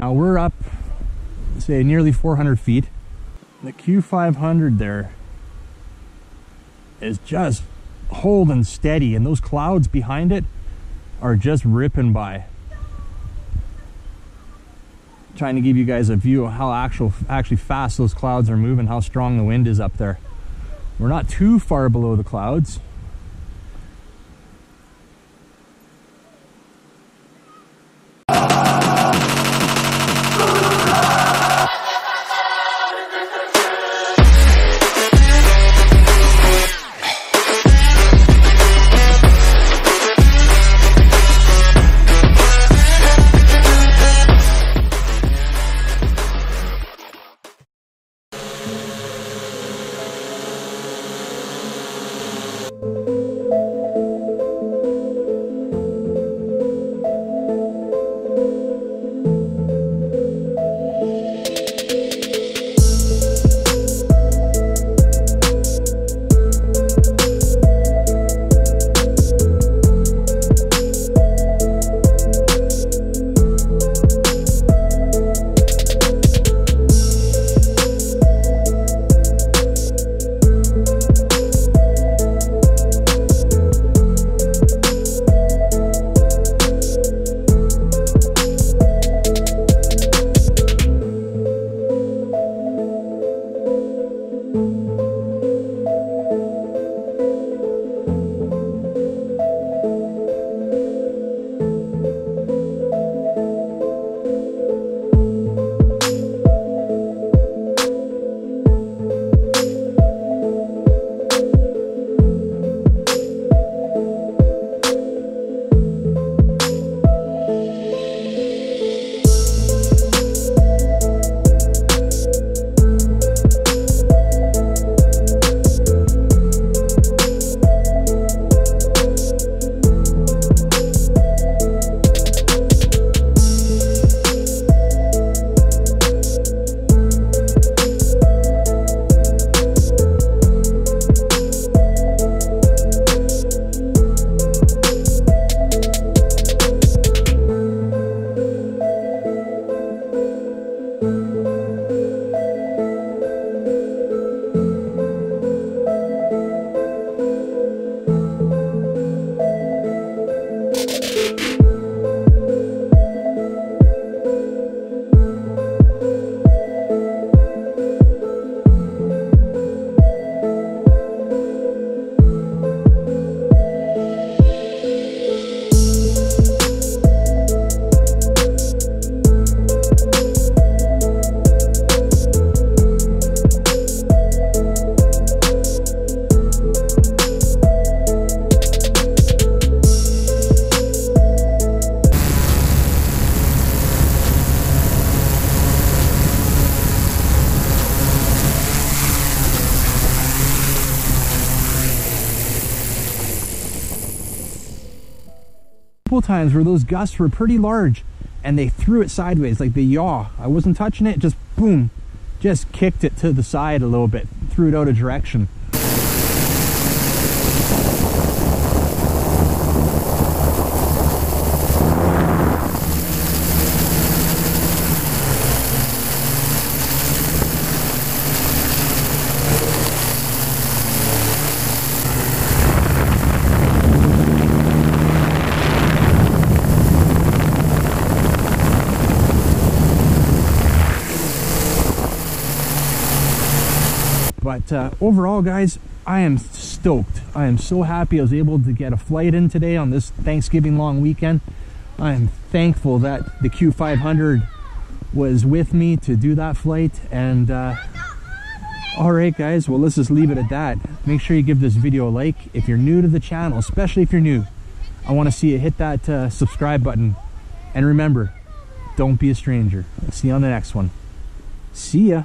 Now we're up, say, nearly 400 feet. The Q500 there is just holding steady, and those clouds behind it are just ripping by. Trying to give you guys a view of how actually fast those clouds are moving, how strong the wind is up there. We're not too far below the clouds. Times where those gusts were pretty large and they threw it sideways like the yaw. I wasn't touching it, just boom, just kicked it to the side a little bit, threw it out of direction. But overall, guys, I am stoked. I am so happy I was able to get a flight in today on this Thanksgiving long weekend. I am thankful that the Q500 was with me to do that flight. And all right, guys, well, let's just leave it at that. Make sure you give this video a like. If you're new to the channel, especially if you're new, I want to see you hit that subscribe button. And remember, don't be a stranger. I'll see you on the next one. See ya.